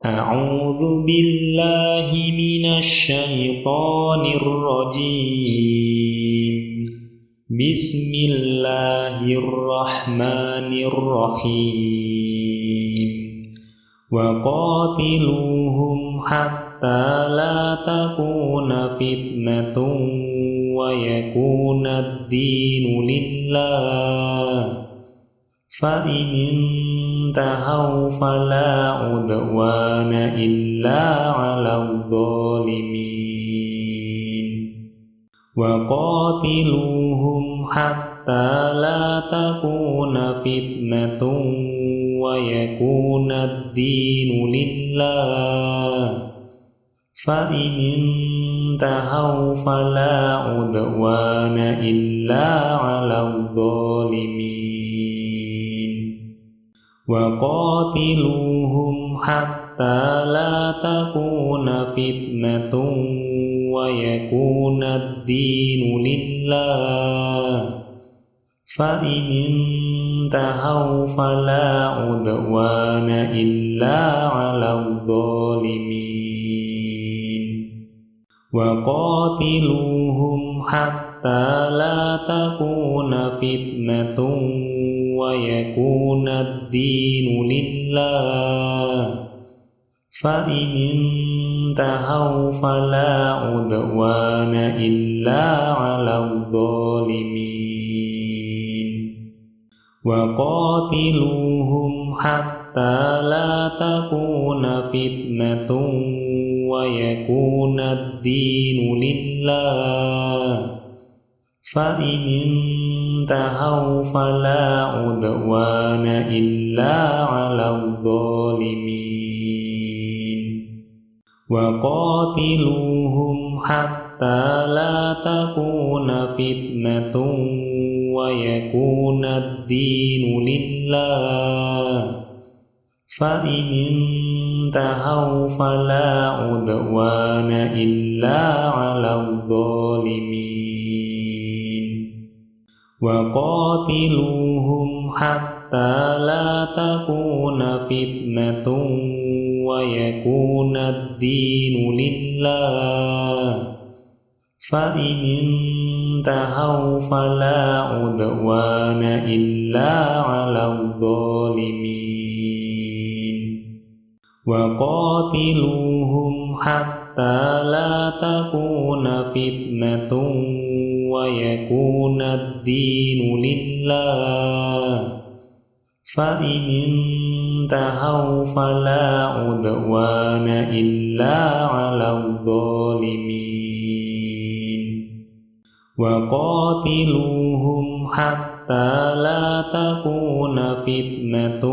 أعوذ بالله من الشيطان الرجيم. بسم الله الرحمن الرحيم. وقاتلوهم حتى لا تكون فتنة ويكون الدين لله، فإن انتهوا فلا عدوان إلا على الظالمين. وقاتلوهم حتى لا تكون فتنة ويكون الدين لله، فإن انتهوا فلا عدوان إلا على الظالمين. وقاتلوهم حتى لا تكون فتنة ويكون الدين لله، فإن انتهوا فلا عدوان إلا على الظالمين. وقاتلوهم حتى لا تكون فتنة ويكون الدين لله، فإن انتهوا فلا عدوان إلا على الظالمين. وقاتلوهم حتى لا تكون فتنة ويكون الدين لله، فإن انتهوا فلا عدوان إلا على الظالمين. وقاتلوهم حتى لا تكون فتنة ويكون الدين لله، فإن انتهوا فلا عدوان إلا على الظالمين. وقاتلوهم حتى لا تكون فتنة ويكون الدين لله، فإن انتهوا فلا عدوان إلا على الظالمين. وقاتلوهم حتى لا تكون فتنة ويكون الدين لله، فإن انتهوا فلا عدوان إلا على الظالمين. وقاتلوهم حتى لا تكون فتنة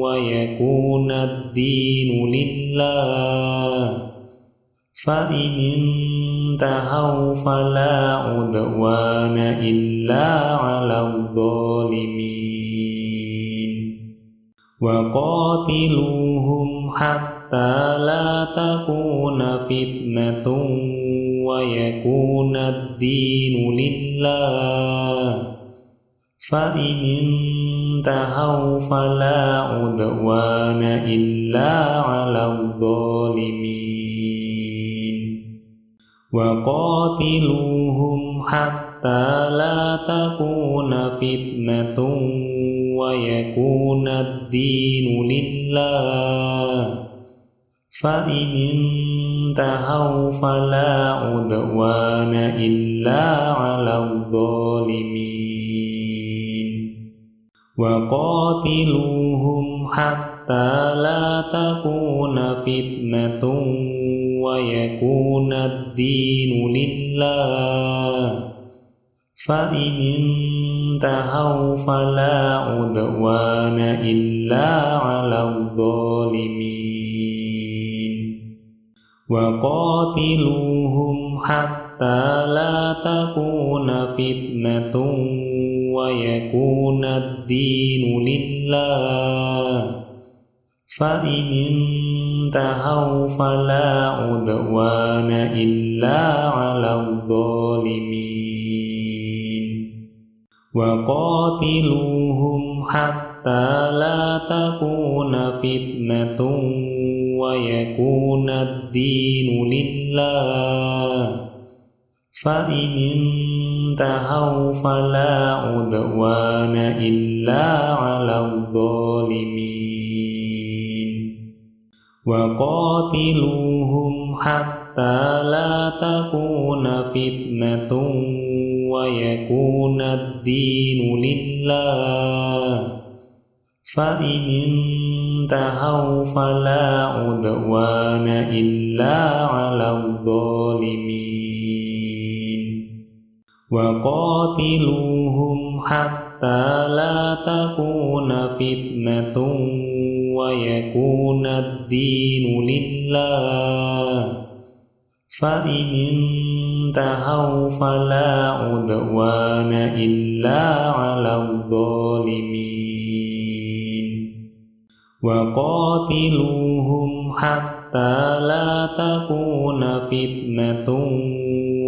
ويكون الدين لله، فإن انتهوا فلا عدوان إلا على الظالمين. وقاتلوهم حتى لا تكون فتنة ويكون الدين لله، فإن انتهوا فلا عدوان إلا على الظالمين. وقاتلوهم حتى لا تكون فتنة ويكون الدين لله، فإن انتهوا فلا عدوان إلا على الظالمين. وقاتلوهم حتى لا تكون فتنة ويكون الدين لله، فإن انتهوا فلا عدوان إلا على الظالمين. وقاتلوهم حتى لا تكون فتنة ويكون الدين لله، فإن انتهوا فلا عدوان إلا على الظالمين. وقاتلوهم حتى لا تكون فتنة ويكون الدين لله فإن انتهوا فلا عدوان إلا على الظالمين وقاتلوهم حتى لا تكون فتنة ويكون الدين لله فإن انتهوا فلا عدوان إلا على الظالمين وقاتلوهم حتى لا تكون فتنة ويكون الدين لله فإن انتهوا فلا عدوان إلا على الظالمين وقاتلوهم حتى لا تكون فتنة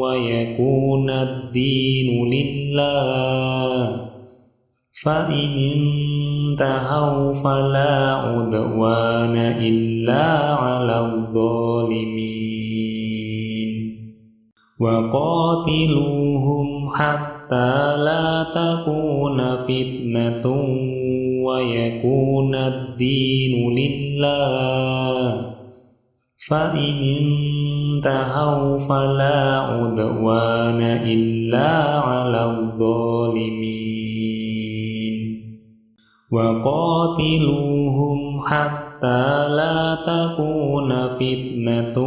ويكون الدين لله فإن انتهوا فلا عدوان إلا على الظالمين وقاتلوهم حتى لا تكون فتنة ويكون الدين لله فإن انتهوا فلا عدوان إلا على الظالمين وقاتلوهم حتى لا تكون فتنة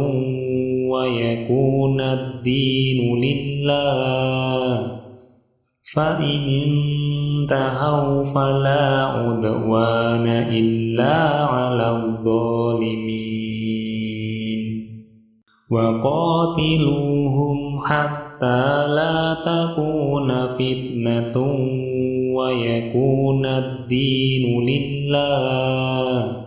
ويكون الدين لله فإن انتهوا فلا عدوان إلا على الظالمين وقاتلوهم حتى لا تكون فتنة ويكون الدين لله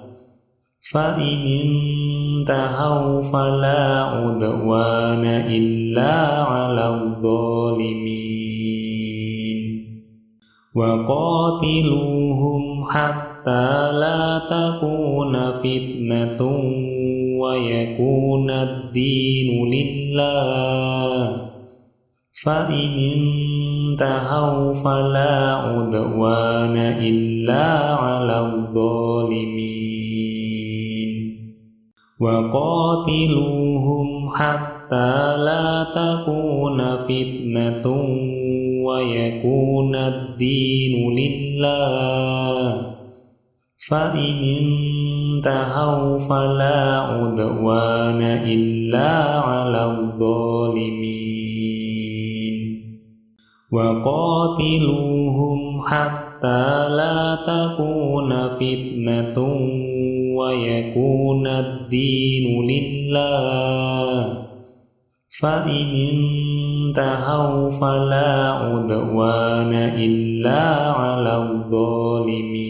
فإن انتهوا فلا عدوان إلا على الظالمين وقاتلوهم حتى لا تكون فتنة ويكون الدين لله فإن انتهوا فلا عدوان إلا على الظالمين وقاتلوهم حتى لا تكون فتنة ويكون الدين لله فإن انتهوا فلا عدوان إلا على الظالمين وقاتلوهم حتى لا تكون فتنة ويكون الدين لله فإن انتهوا فلا عدوان إلا على الظالمين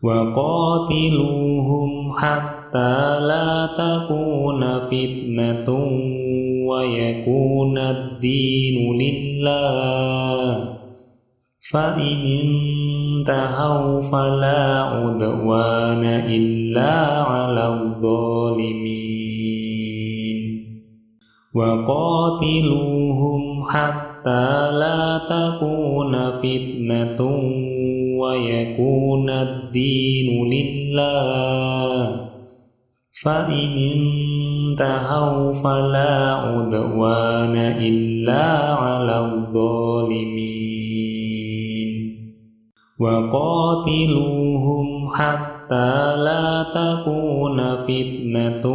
وقاتلوهم حتى لا تكون فتنة ويكون الدين لله فإن انتهوا فلا عدوان إلا على الظالمين وقاتلوهم حتى لا تكون فتنة ويكون الدين لله فإن انتهوا فلا عدوان إلا على الظالمين وقاتلوهم حتى لا تكون فتنة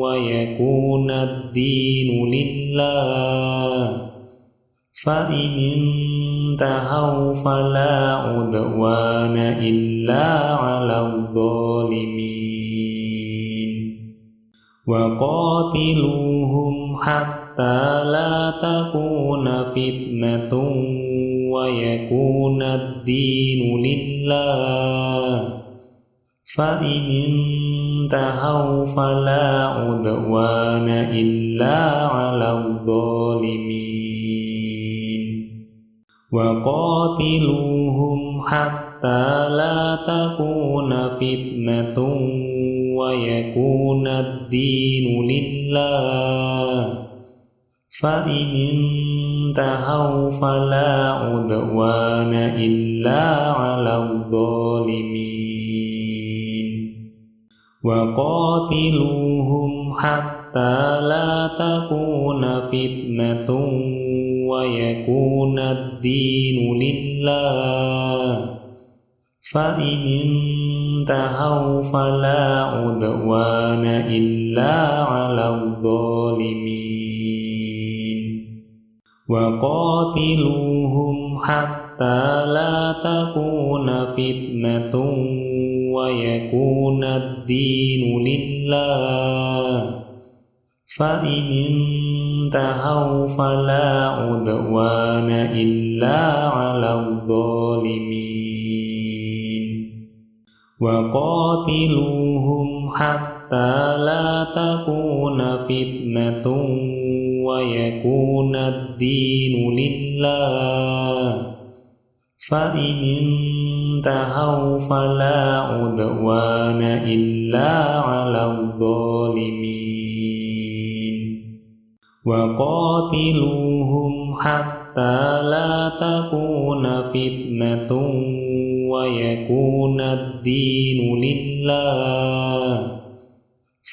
ويكون الدين لله فإن انتهوا فلا عدوان إلا على الظالمين وقاتلوهم حتى لا تكون فتنة ويكون الدين لله فإن انتهوا فلا عدوان إلا على الظالمين وقاتلوهم حتى حتى لا تكون فتنة ويكون الدين لله فإن انتهوا فلا عدوان إلا على الظالمين وقاتلوهم حتى لا تكون فتنة ويكون الدين لله فإن انتهوا فلا عدوان إلا على الظالمين وقاتلوهم حتى لا تكون فتنة ويكون الدين لله فإن انتهوا فلا عدوان إلا على الظالمين وقاتلوهم حتى لا تكون فتنة ويكون الدين لله فإن انتهوا فلا عدوان إلا على الظالمين وقاتلوهم حتى لا تكون فتنة ويكون الدين لله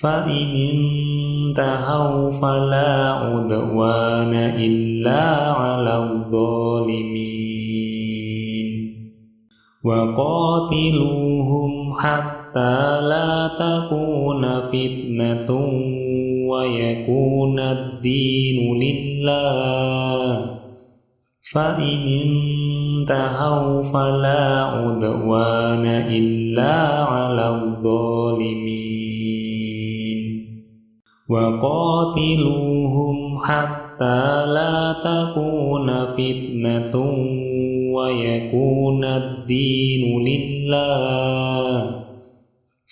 فإن انتهوا فلا عدوان إلا على الظالمين وقاتلوهم حتى لا تكون فتنة ويكون الدين لله فإن انتهوا فلا عدوان إلا على الظالمين وقاتلوهم حتى لا تكون فتنة ويكون الدين لله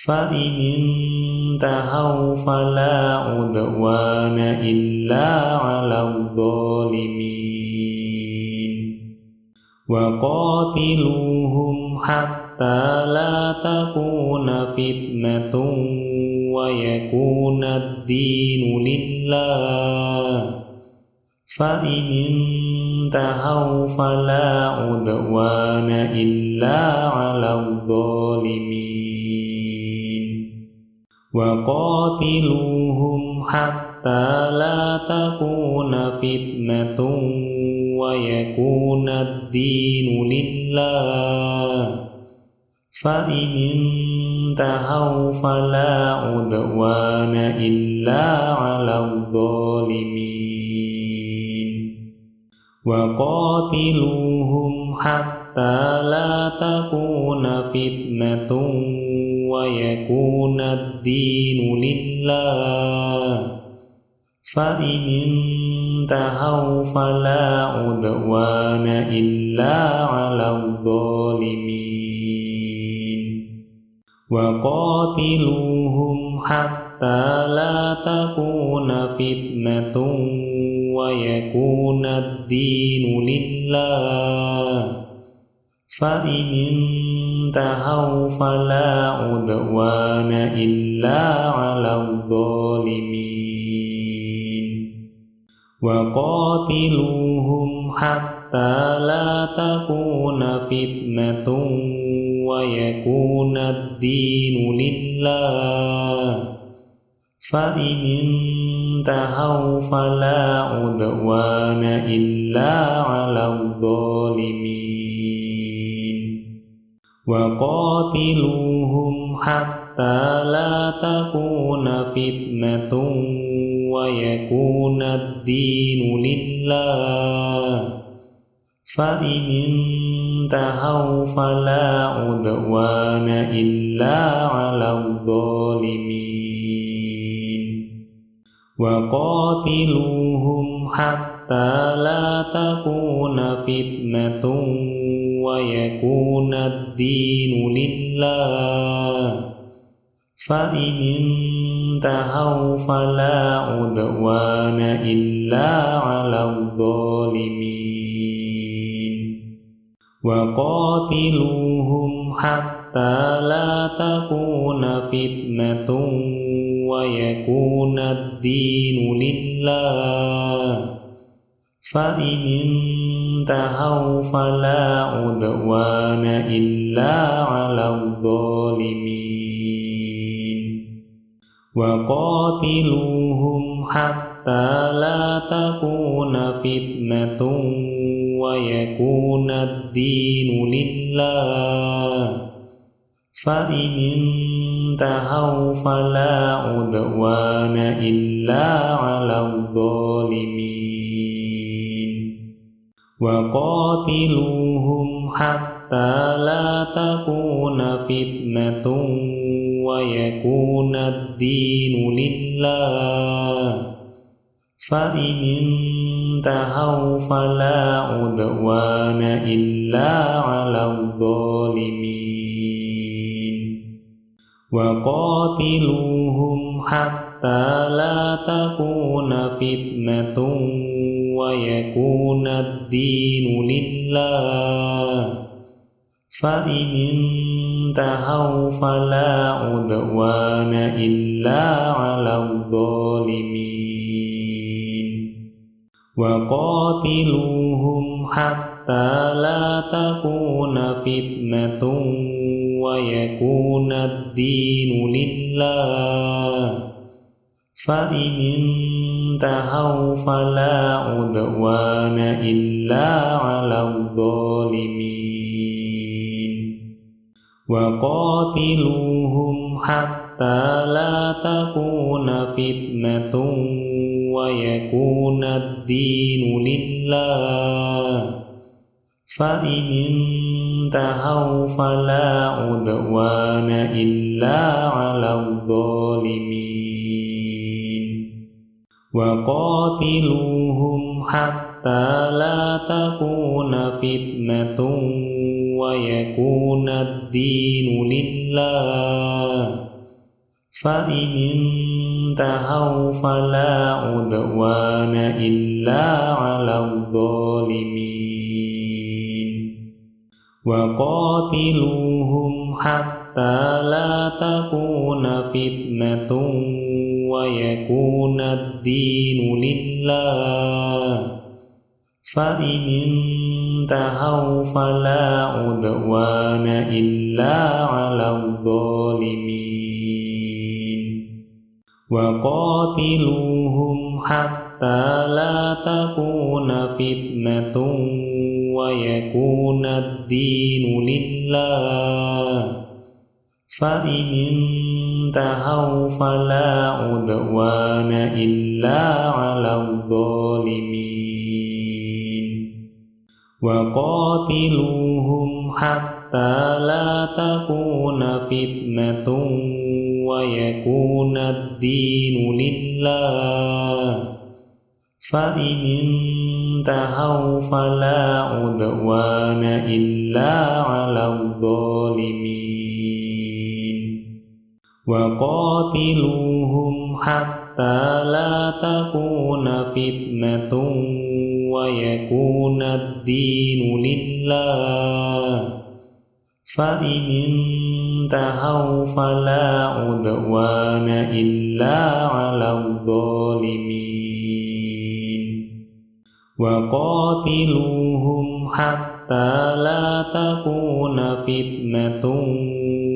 فإن انتهوا فلا عدوان إلا على الظالمين وقاتلوهم حتى لا تكون فتنة ويكون الدين لله فإن انتهوا فلا عدوان إلا على الظالمين وقاتلوهم حتى لا تكون فتنة ويكون الدين لله فإن انتهوا فلا عدوان إلا على الظالمين وقاتلوهم حتى لا تكون فتنة ويكون الدين لله فإن انتهوا فلا عدوان إلا على الظالمين وقاتلوهم حتى لا تكون فتنة ويكون الدين لله فإن انتهوا فلا عدوان إلا على الظالمين وقاتلوهم حتى لا تكون فتنة ويكون الدين لله فإن انتهوا فلا عدوان إلا على الظالمين وقاتلوهم حتى لا تكون فتنة ويكون الدين لله فإن انتهوا فلا عدوان إلا على الظالمين وقاتلوهم حتى لا تكون فتنة ويكون الدين لله فإن انتهوا فلا عدوان إلا على الظالمين وقاتلوهم حتى لا تكون فتنة ويكون الدين لله فإن انتهوا فلا عدوان إلا على الظالمين وقاتلوهم حتى لا تكون فتنة ويكون الدين لله فإن انتهوا فلا عدوان إلا على الظالمين وقاتلوهم حتى لا تكون فتنة ويكون الدين لله فإن انتهوا فلا عدوان إلا على الظالمين وقاتلوهم حتى لا تكون فتنة ويكون الدين لله فإن انتهوا فلا عدوان إلا على الظالمين وقاتلوهم حتى لا تكون فتنة ويكون الدين لله فإن انتهوا فلا عدوان إلا على الظالمين وقاتلوهم حتى لا تكون فتنة ويكون الدين لله فإن انتهوا فلا عدوان إلا على الظالمين وقاتلوهم حتى لا تكون فتنة ويكون الدين لله فإن انتهوا فلا عدوان إلا على الظالمين وقاتلوهم حتى لا تكون فتنة ويكون الدين لله فإن انتهوا فلا عدوان إلا على الظالمين وقاتلوهم حتى لا تكون فتنة ويكون الدين لله فإن انتهوا فلا عدوان إلا على الظالمين وقاتلوهم حتى لا تكون فتنة ويكون الدين لله فإن انتهوا فلا عدوان إلا على الظالمين وقاتلوهم حتى لا تكون فتنة ويكون الدين لله فإن انتهوا فلا عدوان إلا على الظالمين وقاتلوهم حتى لا تكون فتنة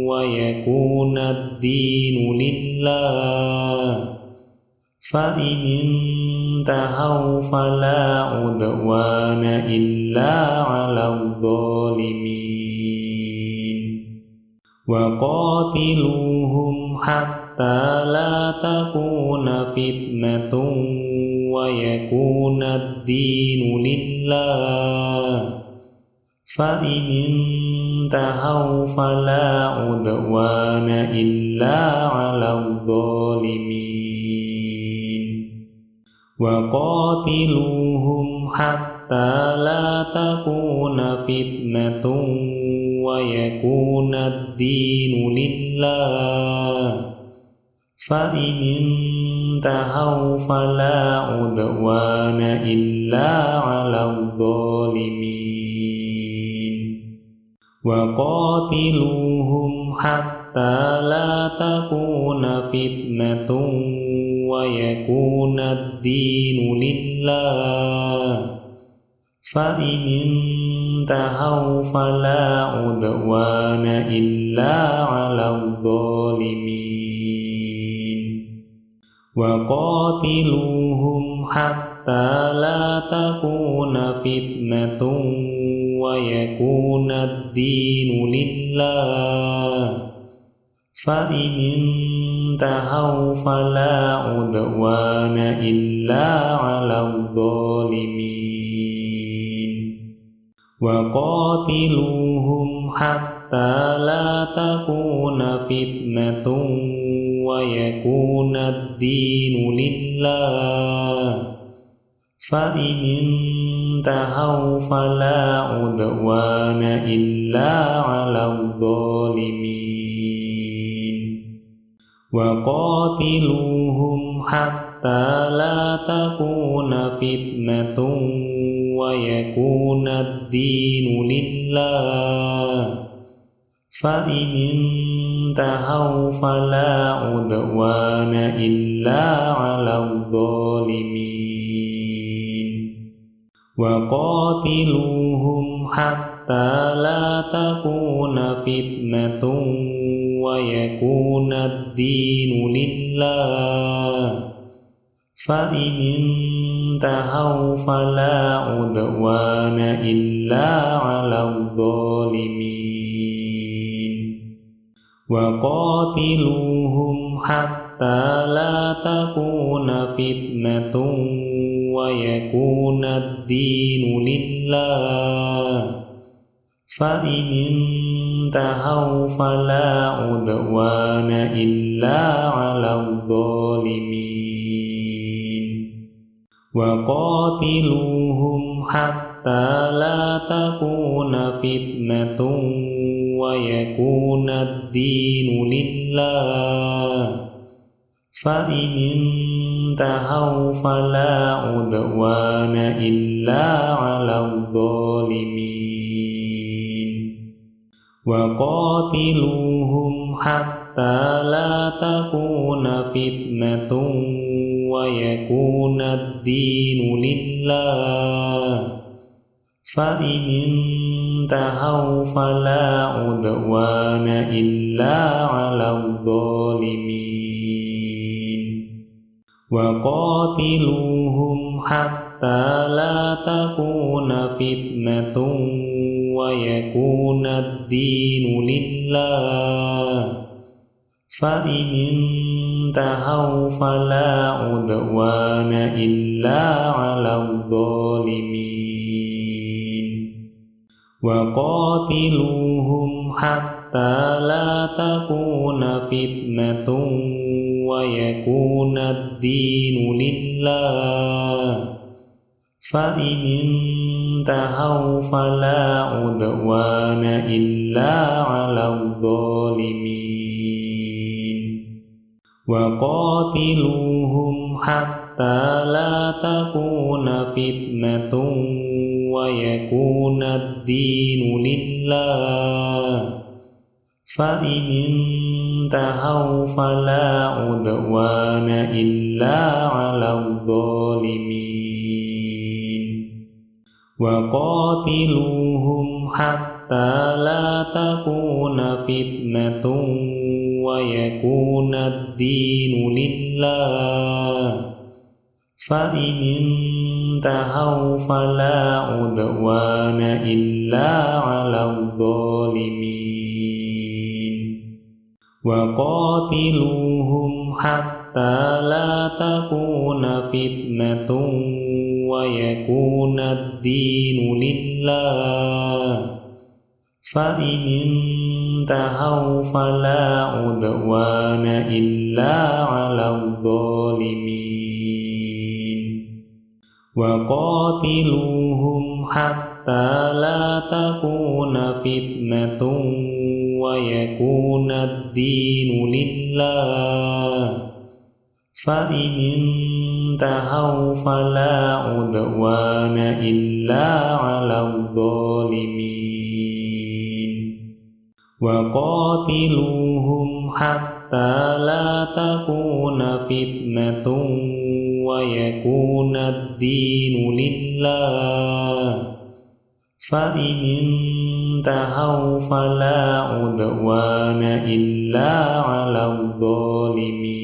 ويكون الدين لله فإن انتهوا فلا عدوان إلا على الظالمين وقاتلوهم حتى لا تكون فتنة ويكون الدين لله فإن انتهوا فلا عدوان إلا على الظالمين وقاتلوهم حتى لا تكون فتنة ويكون الدين لله فإن انتهوا فلا عدوان إلا على الظالمين وقاتلوهم حتى لا تكون فتنة ويكون الدين لله فإن انتهوا فلا عدوان إلا على الظالمين وقاتلوهم حتى لا تكون فتنة ويكون الدين لله فإن انتهوا فلا عدوان إلا على الظالمين وقاتلوهم حتى لا تكون فتنة ويكون الدين لله فإن انتهوا فلا عدوان إلا على الظالمين وقاتلوهم حتى لا تكون فتنة ويكون الدين لله فإن انتهوا فلا عدوان إلا على الظالمين وقاتلوهم حتى لا تكون فتنة ويكون الدين لله فإن انتهوا فلا عدوان إلا على الظالمين وقاتلوهم حتى لا تكون فتنة ويكون الدين لله فإن انتهوا فلا عدوان إلا على الظالمين وقاتلوهم حتى لا تكون فتنة ويكون الدين لله فإن انتهوا فلا عدوان إلا على الظالمين وقاتلوهم حتى لا تكون فتنة ويكون الدين لله فإن انتهوا فلا عدوان إلا على الظالمين وقاتلوهم حتى لا تكون فتنة ويكون الدين لله فإن انتهوا فلا عدوان إلا على الظالمين وقاتلوهم حتى لا تكون فتنة ويكون الدين لله فإن انتهوا فلا عدوان إلا على الظالمين وقاتلوهم حتى لا تكون فتنة ويكون الدين لله فإن انتهوا فلا عدوان إلا على الظالمين وقاتلوهم حتى لا تكون فتنة ويكون الدين لله فإن انتهوا فلا عدوان إلا على الظالمين وقاتلوهم حتى لا تكون فتنة ويكون الدين لله فإن انتهوا فلا عدوان إلا على الظالمين وقاتلوهم حتى لا تكون فتنة ويكون الدين لله فإن انتهوا فلا عدوان إلا على الظالمين وقاتلوهم حتى لا تكون فتنة ويكون الدين لله فإن انتهوا فلا عدوان إلا على الظالمين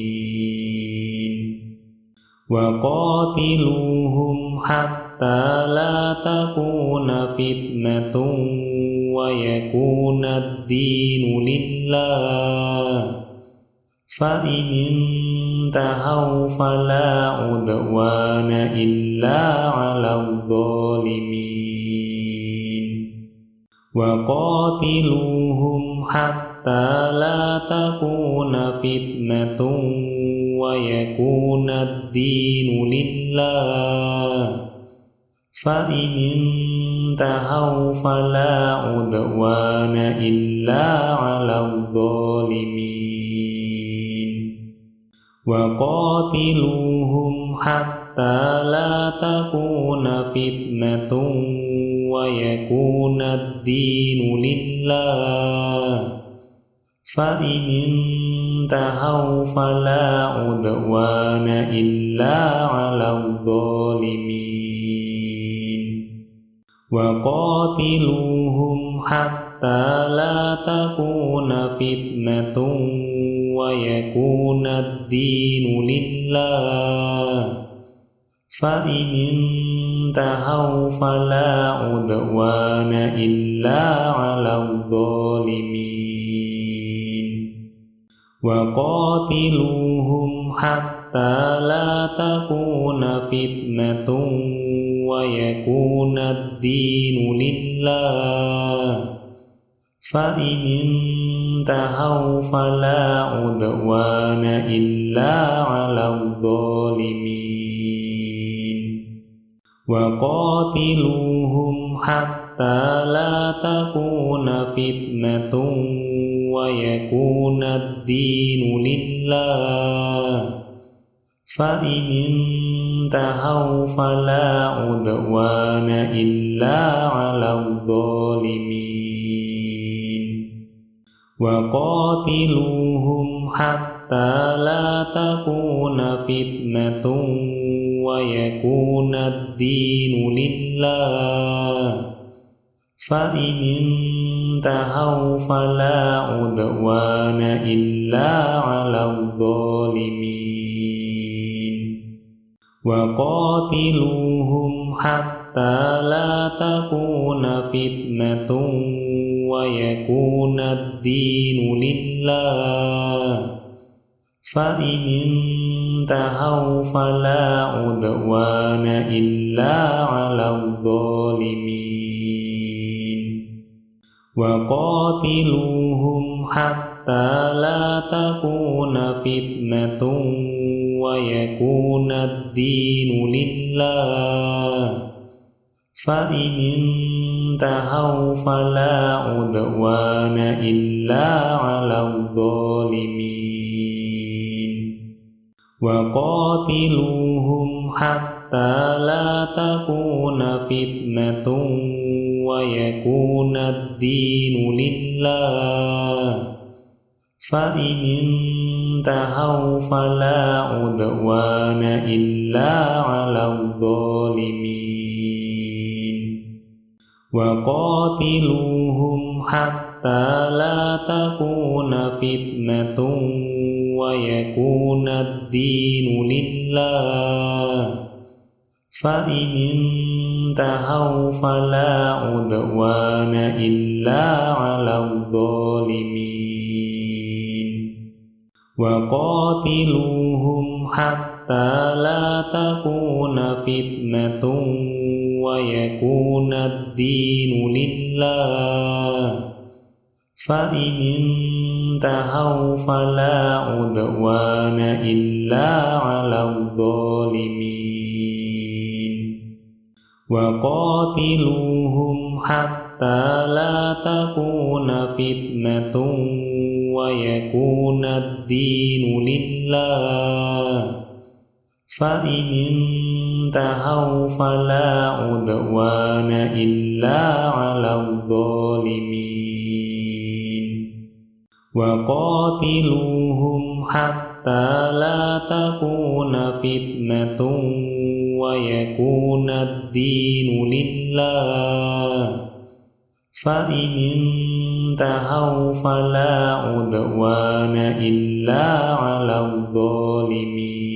وقاتلوهم حتى لا تكون فتنة ويكون الدين لله فإن انتهوا فلا عدوان إلا على الظالمين وقاتلوهم حتى لا تكون فتنة ويكون الدين لله فإن انتهوا فلا عدوان إلا على الظالمين وقاتلوهم حتى لا تكون فتنة ويكون الدين لله فإن انتهوا فلا عدوان إلا على الظالمين وقاتلوهم حتى لا تكون فتنة ويكون الدين لله فإن انتهوا فلا عدوان إلا على الظالمين وقاتلوهم حتى لا تكون فتنة ويكون الدين لله فإن انتهوا فلا عدوان إلا على الظالمين وقاتلوهم حتى لا تكون فتنة ويكون الدين لله فإن انتهوا فلا عدوان إلا على الظالمين وقاتلوهم حتى لا تكون فتنة ويكون الدين لله فإن انتهوا فلا عدوان إلا على الظالمين وقاتلوهم حتى لا تكون فتنة ويكون الدين لله فإن انتهوا فلا عدوان إلا على الظالمين وقاتلوهم حتى لا تكون فتنة ويكون الدين لله فإن انتهوا فلا عدوان إلا على الظالمين وقاتلوهم حتى لا تكون فتنة ويكون الدين لله فإن انتهوا فلا عدوان إلا على الظالمين وقاتلوهم حتى لا تكون فتنة ويكون الدين لله فإن انتهوا فلا عدوان إلا على الظالمين وقاتلوهم حتى لا تكون فتنة ويكون الدين لله فإن انتهوا فلا عدوان إلا على الظالمين وقاتلوهم حتى لا تكون فتنة ويكون الدين لله فإن انتهوا فلا عدوان إلا على الظالمين وقاتلوهم حتى لا تكون فتنة ويكون الدين لله فإن انتهوا فلا عدوان إلا على الظالمين